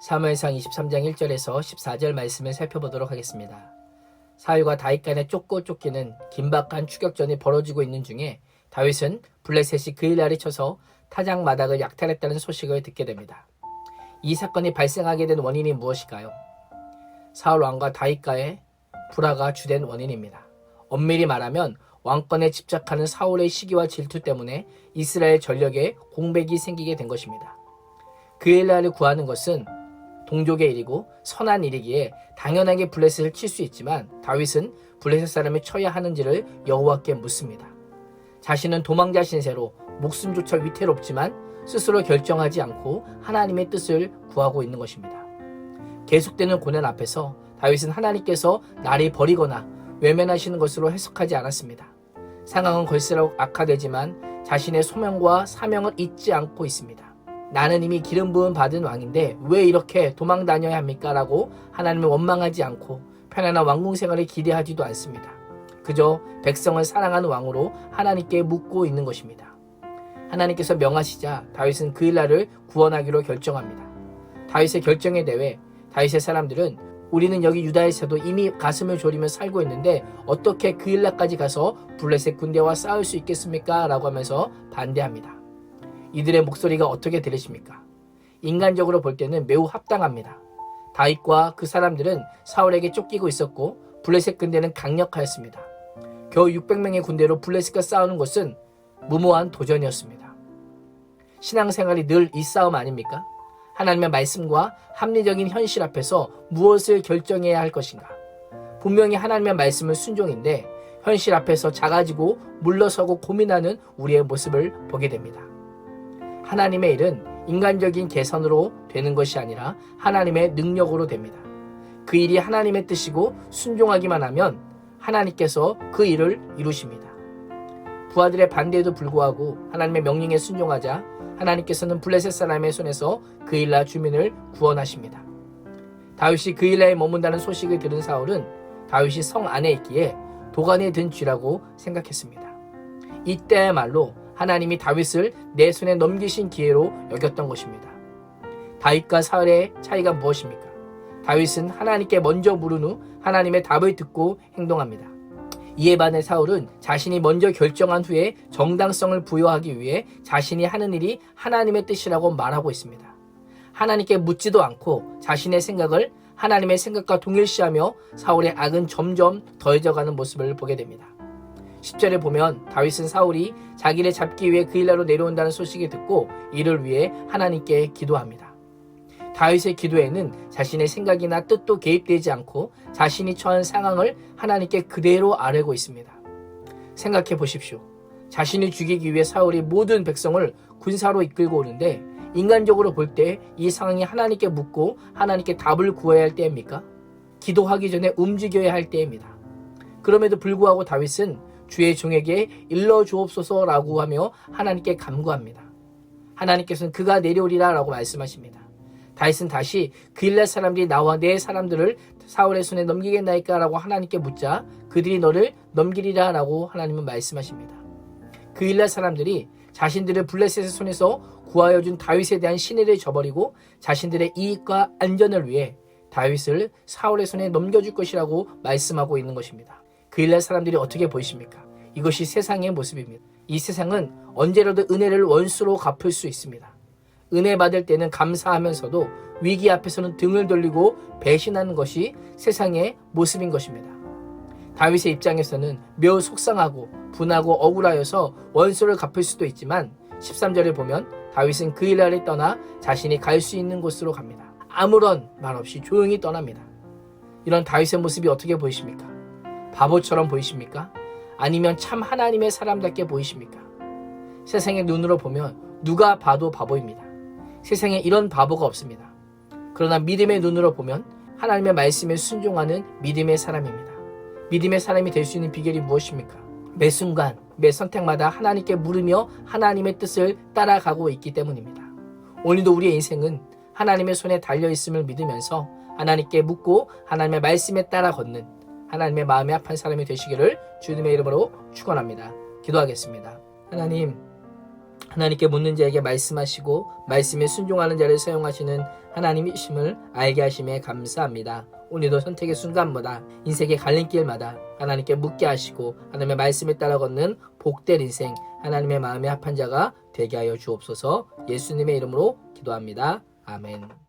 사무엘상 23장 1절에서 14절 말씀을 살펴보도록 하겠습니다. 사울과 다윗 간에 쫓고 쫓기는 긴박한 추격전이 벌어지고 있는 중에 다윗은 블레셋이 그일갈을 쳐서 타작 마닥을 약탈했다는 소식을 듣게 됩니다. 이 사건이 발생하게 된 원인이 무엇일까요? 사울 왕과 다윗과의 불화가 주된 원인입니다. 엄밀히 말하면 왕권에 집착하는 사울의 시기와 질투 때문에 이스라엘 전력에 공백이 생기게 된 것입니다. 그일갈을 구하는 것은 동족의 일이고 선한 일이기에 당연하게 블레셋을 칠 수 있지만 다윗은 블레셋 사람이 쳐야 하는지를 여호와께 묻습니다. 자신은 도망자 신세로 목숨조차 위태롭지만 스스로 결정하지 않고 하나님의 뜻을 구하고 있는 것입니다. 계속되는 고난 앞에서 다윗은 하나님께서 나를 버리거나 외면하시는 것으로 해석하지 않았습니다. 상황은 걸수록 악화되지만 자신의 소명과 사명을 잊지 않고 있습니다. 나는 이미 기름 부음 받은 왕인데 왜 이렇게 도망 다녀야 합니까? 라고 하나님을 원망하지 않고 편안한 왕궁 생활을 기대하지도 않습니다. 그저 백성을 사랑하는 왕으로 하나님께 묻고 있는 것입니다. 하나님께서 명하시자 다윗은 그일갈을 구원하기로 결정합니다. 다윗의 결정에 대해 다윗의 사람들은 우리는 여기 유다에서도 이미 가슴을 졸이며 살고 있는데 어떻게 그일갈까지 가서 블레셋 군대와 싸울 수 있겠습니까? 라고 하면서 반대합니다. 이들의 목소리가 어떻게 들리십니까? 인간적으로 볼 때는 매우 합당합니다. 다윗과 그 사람들은 사울에게 쫓기고 있었고 블레셋 군대는 강력하였습니다. 겨우 600명의 군대로 블레셋과 싸우는 것은 무모한 도전이었습니다. 신앙생활이 늘 이 싸움 아닙니까? 하나님의 말씀과 합리적인 현실 앞에서 무엇을 결정해야 할 것인가? 분명히 하나님의 말씀은 순종인데 현실 앞에서 작아지고 물러서고 고민하는 우리의 모습을 보게 됩니다. 하나님의 일은 인간적인 계산으로 되는 것이 아니라 하나님의 능력으로 됩니다. 그 일이 하나님의 뜻이고 순종하기만 하면 하나님께서 그 일을 이루십니다. 부하들의 반대에도 불구하고 하나님의 명령에 순종하자 하나님께서는 블레셋 사람의 손에서 그일갈 주민을 구원하십니다. 다윗이 그일갈에 머문다는 소식을 들은 사울은 다윗이 성 안에 있기에 도간에 든 쥐라고 생각했습니다. 이때야말로 하나님이 다윗을 내 손에 넘기신 기회로 여겼던 것입니다. 다윗과 사울의 차이가 무엇입니까? 다윗은 하나님께 먼저 물은 후 하나님의 답을 듣고 행동합니다. 이에 반해 사울은 자신이 먼저 결정한 후에 정당성을 부여하기 위해 자신이 하는 일이 하나님의 뜻이라고 말하고 있습니다. 하나님께 묻지도 않고 자신의 생각을 하나님의 생각과 동일시하며 사울의 악은 점점 더해져가는 모습을 보게 됩니다. 10절에 보면 다윗은 사울이 자기를 잡기 위해 그일갈로 내려온다는 소식을 듣고 이를 위해 하나님께 기도합니다. 다윗의 기도에는 자신의 생각이나 뜻도 개입되지 않고 자신이 처한 상황을 하나님께 그대로 아뢰고 있습니다. 생각해 보십시오. 자신을 죽이기 위해 사울이 모든 백성을 군사로 이끌고 오는데 인간적으로 볼 때 이 상황이 하나님께 묻고 하나님께 답을 구해야 할 때입니까? 기도하기 전에 움직여야 할 때입니다. 그럼에도 불구하고 다윗은 주의 종에게 일러주옵소서라고 하며 하나님께 간구합니다. 하나님께서는 그가 내려오리라 라고 말씀하십니다. 다윗은 다시 그일갈 사람들이 나와 내 사람들을 사울의 손에 넘기겠나이까 라고 하나님께 묻자 그들이 너를 넘기리라 라고 하나님은 말씀하십니다. 그일갈 사람들이 자신들을 블레셋의 손에서 구하여 준 다윗에 대한 신뢰를 저버리고 자신들의 이익과 안전을 위해 다윗을 사울의 손에 넘겨줄 것이라고 말씀하고 있는 것입니다. 그일갈 사람들이 어떻게 보이십니까? 이것이 세상의 모습입니다. 이 세상은 언제라도 은혜를 원수로 갚을 수 있습니다. 은혜 받을 때는 감사하면서도 위기 앞에서는 등을 돌리고 배신하는 것이 세상의 모습인 것입니다. 다윗의 입장에서는 매우 속상하고 분하고 억울하여서 원수를 갚을 수도 있지만 13절에 보면 다윗은 그일갈을 떠나 자신이 갈 수 있는 곳으로 갑니다. 아무런 말 없이 조용히 떠납니다. 이런 다윗의 모습이 어떻게 보이십니까? 바보처럼 보이십니까? 아니면 참 하나님의 사람답게 보이십니까? 세상의 눈으로 보면 누가 봐도 바보입니다. 세상에 이런 바보가 없습니다. 그러나 믿음의 눈으로 보면 하나님의 말씀에 순종하는 믿음의 사람입니다. 믿음의 사람이 될 수 있는 비결이 무엇입니까? 매 순간, 매 선택마다 하나님께 물으며 하나님의 뜻을 따라가고 있기 때문입니다. 오늘도 우리의 인생은 하나님의 손에 달려있음을 믿으면서 하나님께 묻고 하나님의 말씀에 따라 걷는 하나님의 마음에 합한 사람이 되시기를 주님의 이름으로 축원합니다. 기도하겠습니다. 하나님께 묻는 자에게 말씀하시고 말씀에 순종하는 자를 사용하시는 하나님이심을 알게 하심에 감사합니다. 오늘도 선택의 순간마다 인생의 갈림길마다 하나님께 묻게 하시고 하나님의 말씀에 따라 걷는 복된 인생, 하나님의 마음에 합한 자가 되게 하여 주옵소서. 예수님의 이름으로 기도합니다. 아멘.